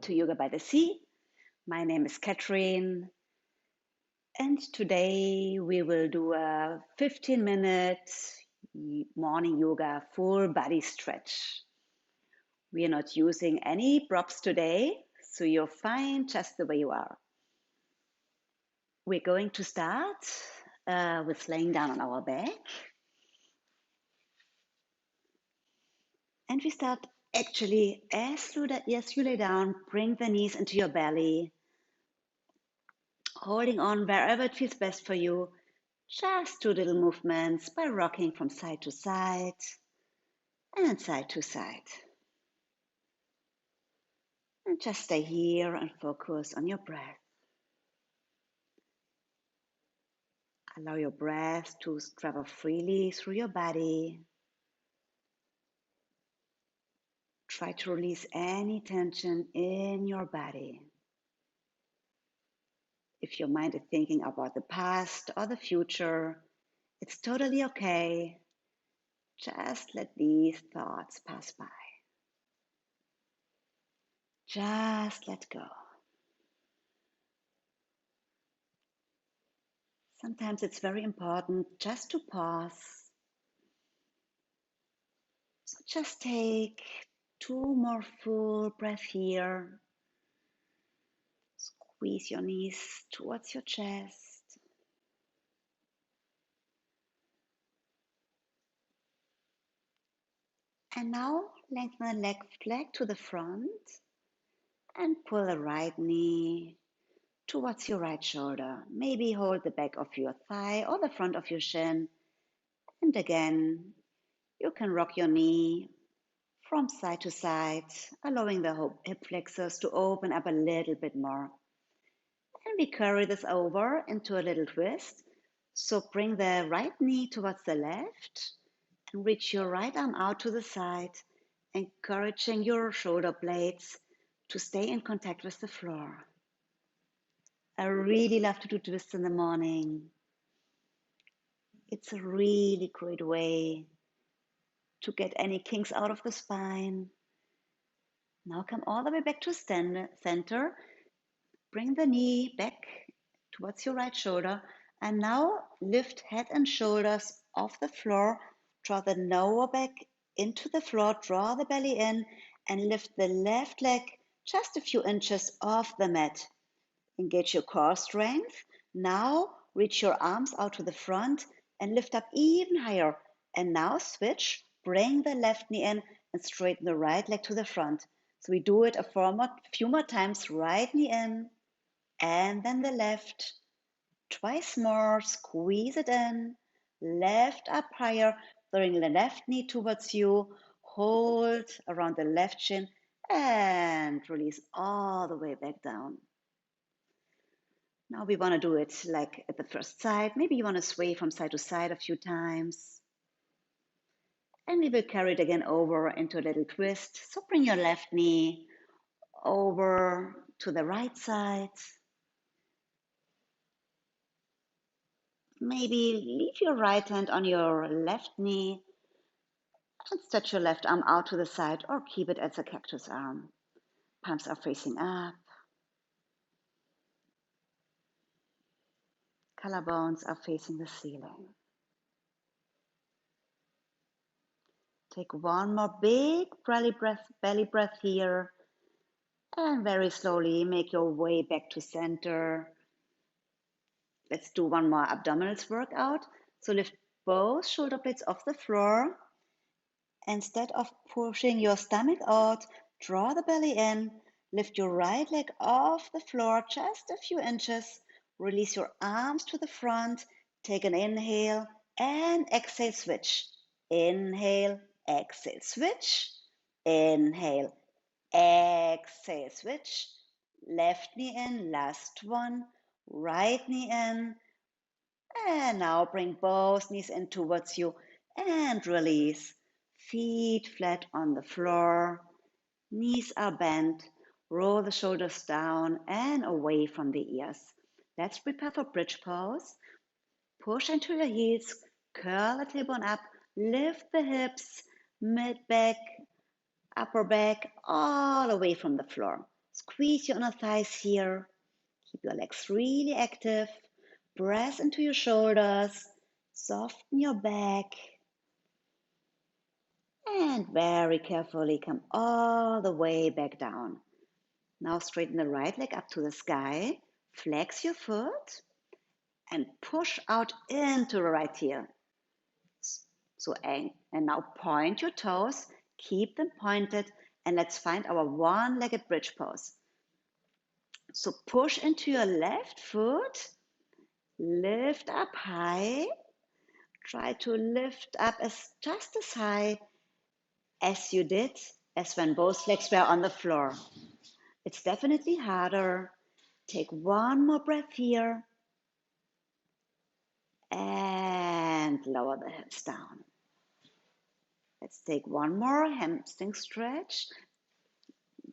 to Yoga by the Sea. My name is Katrin, and today we will do a 15-minute morning yoga full body stretch. We are not using any props today, so you're fine just the way you are. We're going to start with laying down on our back. And we start actually as you lay down, bring the knees into your belly, holding on wherever it feels best for you. Just 2 little movements by rocking from side to side and side to side. And just stay here and focus on your breath. Allow your breath to travel freely through your body. Try to release any tension in your body. If your mind is thinking about the past or the future, it's totally okay. Just let these thoughts pass by. Just let go. Sometimes it's very important just to pause. So just take 2 more full breaths here. Squeeze your knees towards your chest. And now lengthen the left leg to the front and pull the right knee towards your right shoulder. Maybe hold the back of your thigh or the front of your shin. And again, you can rock your knee from side to side, allowing the hip flexors to open up a little bit more. And we carry this over into a little twist. So bring the right knee towards the left and reach your right arm out to the side, encouraging your shoulder blades to stay in contact with the floor. I really love to do twists in the morning. It's a really great way to get any kinks out of the spine. Now come all the way back to center. Bring the knee back towards your right shoulder. And now lift head and shoulders off the floor. Draw the lower back into the floor. Draw the belly in and lift the left leg just a few inches off the mat. Engage your core strength. Now reach your arms out to the front and lift up even higher. And now switch. Bring the left knee in and straighten the right leg to the front. So we do it a few more times. Right knee in and then the left. Twice more. Squeeze it in. Left up higher. Bring the left knee towards you. Hold around the left shin and release all the way back down. Now we want to do it like at the first side. Maybe you want to sway from side to side a few times. And we will carry it again over into a little twist. So bring your left knee over to the right side. Maybe leave your right hand on your left knee and stretch your left arm out to the side or keep it as a cactus arm. Palms are facing up. Collarbones are facing the ceiling. Take one more big belly breath here. And very slowly make your way back to center. Let's do one more abdominals workout. So lift both shoulder blades off the floor. Instead of pushing your stomach out, draw the belly in. Lift your right leg off the floor just a few inches. Release your arms to the front. Take an inhale and exhale, switch. Inhale, exhale, switch. Inhale, exhale, switch. Left knee in, last one. Right knee in. And now bring both knees in towards you and release. Feet flat on the floor. Knees are bent. Roll the shoulders down and away from the ears. Let's prepare for bridge pose. Push into your heels. Curl the tailbone up. Lift the hips, mid back, upper back, all away from the floor. Squeeze your inner thighs here. Keep your legs really active. Press into your shoulders. Soften your back. And very carefully come all the way back down. Now straighten the right leg up to the sky. Flex your foot and push out into the right heel. And now point your toes, keep them pointed, and let's find our one-legged bridge pose. So push into your left foot, lift up high, try to lift up just as high as you did as when both legs were on the floor. It's definitely harder. Take one more breath here and lower the hips down. Let's take one more hamstring stretch.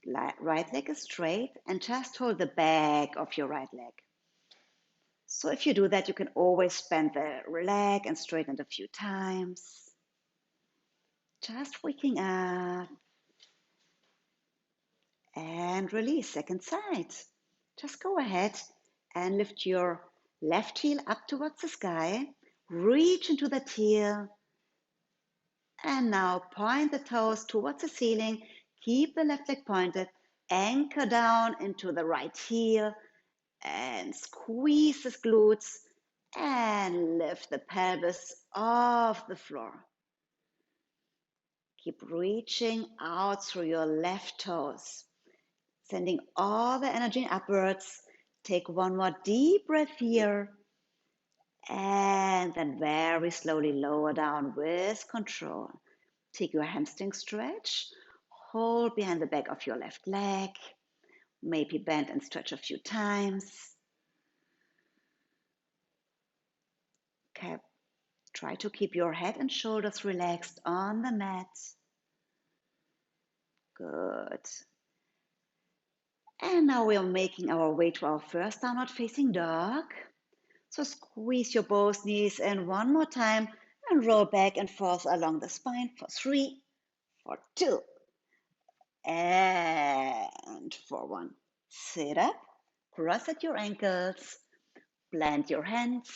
Right leg is straight and just hold the back of your right leg. So if you do that, you can always bend the leg and straighten it a few times. Just waking up and release. Second side. Just go ahead and lift your left heel up towards the sky. Reach into the heel. And now point the toes towards the ceiling. Keep the left leg pointed. Anchor down into the right heel and squeeze the glutes and lift the pelvis off the floor. Keep reaching out through your left toes, sending all the energy upwards. Take one more deep breath here and then very slowly lower down with control. Take your hamstring stretch, hold behind the back of your left leg, maybe bend and stretch a few times. Okay. Try to keep your head and shoulders relaxed on the mat. Good. And now we are making our way to our first downward facing dog. So squeeze your both knees in one more time and roll back and forth along the spine for 3, for 2, and for 1. Sit up, cross at your ankles, plant your hands.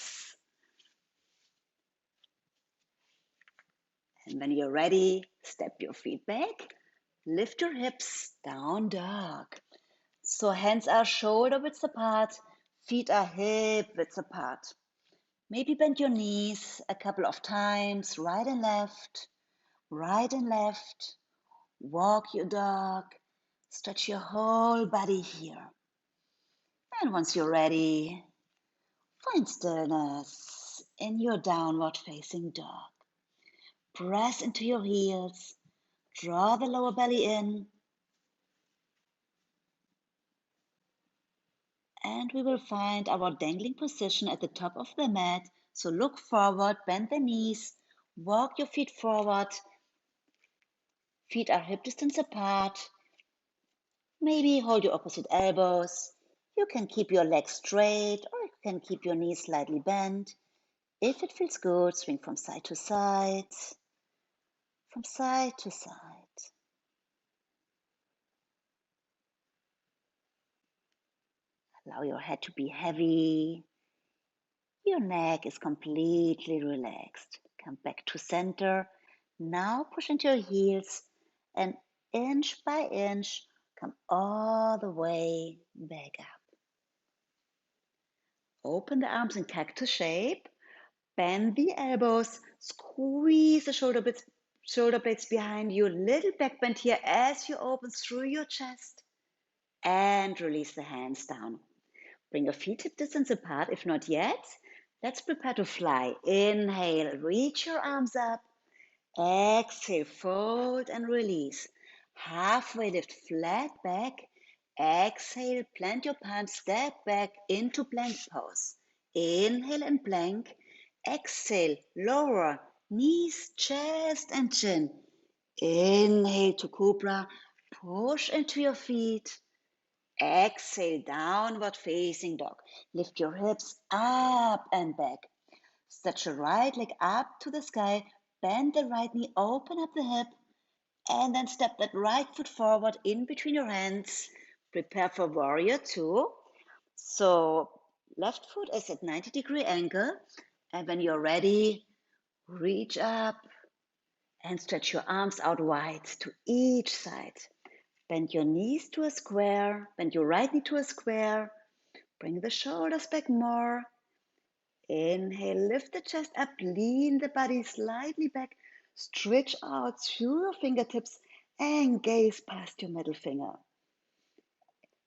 And when you're ready, step your feet back, lift your hips, down dog. So hands are shoulder width apart, feet are hip width apart. Maybe bend your knees a couple of times, right and left, right and left. Walk your dog, stretch your whole body here. And once you're ready, find stillness in your downward facing dog. Press into your heels, draw the lower belly in, and we will find our dangling position at the top of the mat. So look forward, bend the knees, walk your feet forward. Feet are hip distance apart. Maybe hold your opposite elbows. You can keep your legs straight or you can keep your knees slightly bent. If it feels good, swing from side to side, from side to side. Allow your head to be heavy. Your neck is completely relaxed. Come back to center. Now push into your heels and inch by inch, come all the way back up. Open the arms in cactus shape. Bend the elbows. Squeeze the shoulder blades behind you. Little back bend here as you open through your chest. And release the hands down. Bring your feet hip distance apart. If not yet, let's prepare to fly. Inhale, reach your arms up. Exhale, fold and release. Halfway lift, flat back. Exhale, plant your palms, step back into plank pose. Inhale and plank. Exhale, lower, knees, chest and chin. Inhale to cobra. Push into your feet. Exhale, downward facing dog. Lift your hips up and back. Stretch your right leg up to the sky. Bend the right knee, open up the hip. And then step that right foot forward in between your hands. Prepare for warrior two. So left foot is at 90-degree angle. And when you're ready, reach up and stretch your arms out wide to each side. Bend your knees to a square. Bend your right knee to a square. Bring the shoulders back more. Inhale, lift the chest up, lean the body slightly back, stretch out through your fingertips and gaze past your middle finger.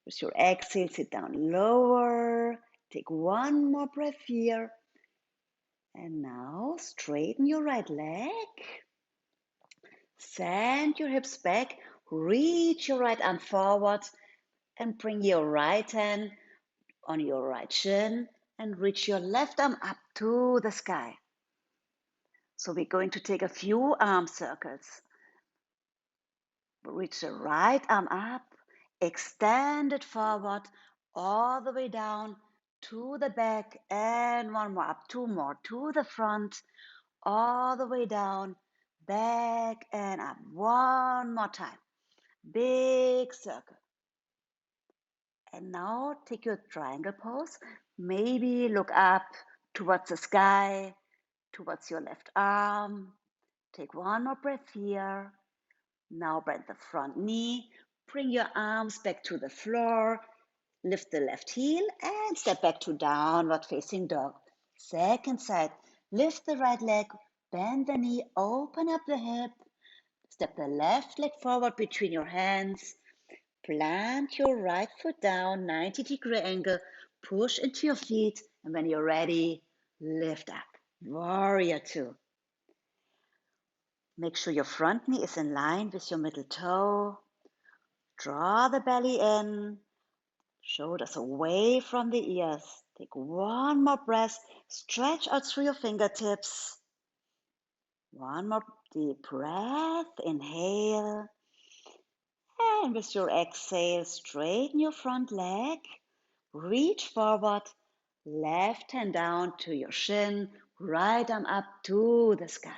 With your exhale, sit down lower. Take one more breath here. And now straighten your right leg. Send your hips back. Reach your right arm forward and bring your right hand on your right shin and reach your left arm up to the sky. So we're going to take a few arm circles. Reach the right arm up, extend it forward, all the way down to the back, and one more up, two more to the front, all the way down, back and up. One more time. Big circle. And now take your triangle pose. Maybe look up towards the sky, towards your left arm. Take one more breath here. Now bend the front knee. Bring your arms back to the floor. Lift the left heel and step back to downward facing dog. Second side. Lift the right leg. Bend the knee. Open up the hip. Step the left leg forward between your hands. Plant your right foot down, 90-degree angle. Push into your feet. And when you're ready, lift up. Warrior two. Make sure your front knee is in line with your middle toe. Draw the belly in. Shoulders away from the ears. Take one more breath. Stretch out through your fingertips. One more deep breath. Inhale. And with your exhale, straighten your front leg. Reach forward. Left hand down to your shin. Right arm up to the sky.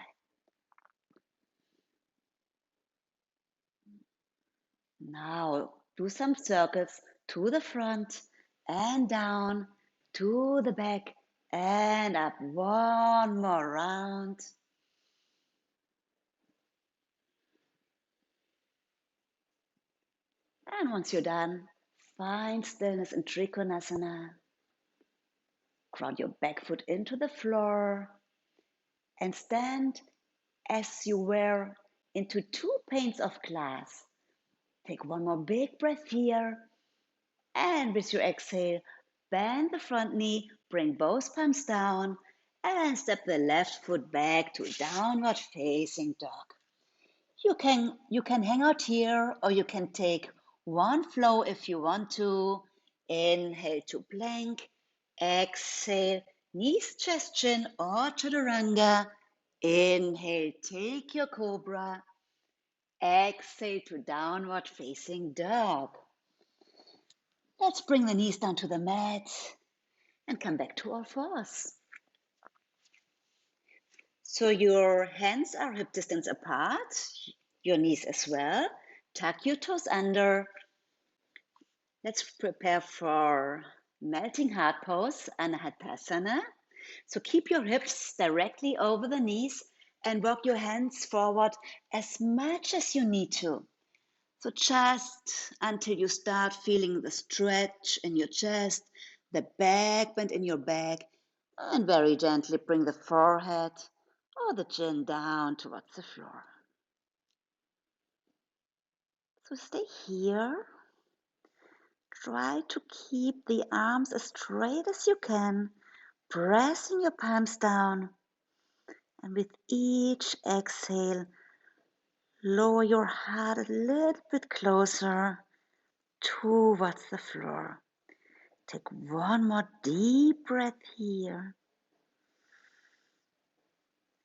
Now do some circles to the front and down to the back and up. One more round. And once you're done, find stillness in Trikonasana. Ground your back foot into the floor and stand as you were into two panes of glass. Take one more big breath here. And with your exhale, bend the front knee, bring both palms down, and step the left foot back to downward facing dog. You can hang out here, or you can take one flow if you want to. Inhale to plank, exhale, knees, chest, chin, or chaturanga. Inhale, take your cobra. Exhale to downward facing dog. Let's bring the knees down to the mat and come back to all fours. So your hands are hip distance apart, your knees as well. Tuck your toes under. Let's prepare for melting heart pose, Anahatasana. So keep your hips directly over the knees and walk your hands forward as much as you need to. So just until you start feeling the stretch in your chest, the back bend in your back, and very gently bring the forehead or the chin down towards the floor. So stay here. Try to keep the arms as straight as you can, pressing your palms down. And with each exhale, lower your heart a little bit closer towards the floor. Take one more deep breath here.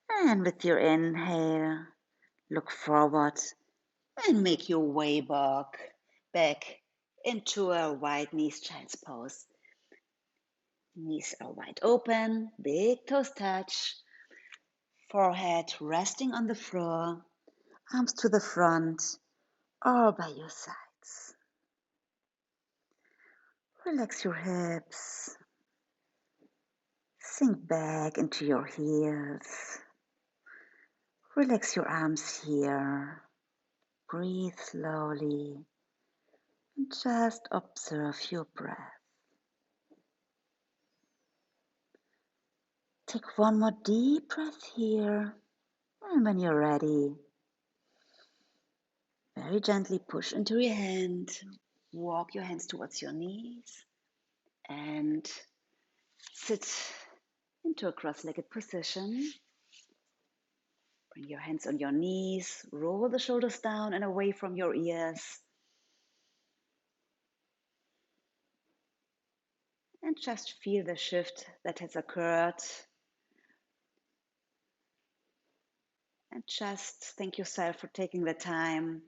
And with your inhale, look forward and make your way back into a wide knees child's pose. Knees are wide open, big toes touch, forehead resting on the floor, arms to the front or by your sides. Relax your hips. Sink back into your heels. Relax your arms here. Breathe slowly and just observe your breath. Take one more deep breath here. And when you're ready, very gently push into your hand. Walk your hands towards your knees and sit into a cross-legged position. Bring your hands on your knees, roll the shoulders down and away from your ears. And just feel the shift that has occurred. And just thank yourself for taking the time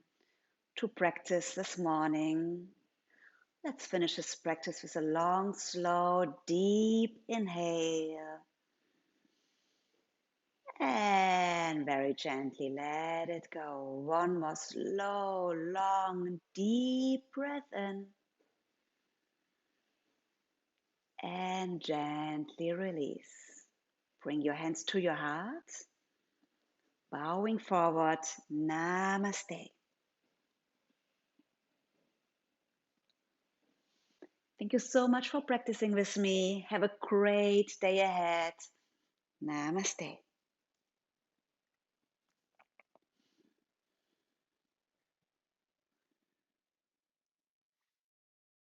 to practice this morning. Let's finish this practice with a long, slow, deep inhale. And very gently let it go. One more slow, long, deep breath in. And gently release. Bring your hands to your heart. Bowing forward. Namaste. Thank you so much for practicing with me. Have a great day ahead. Namaste.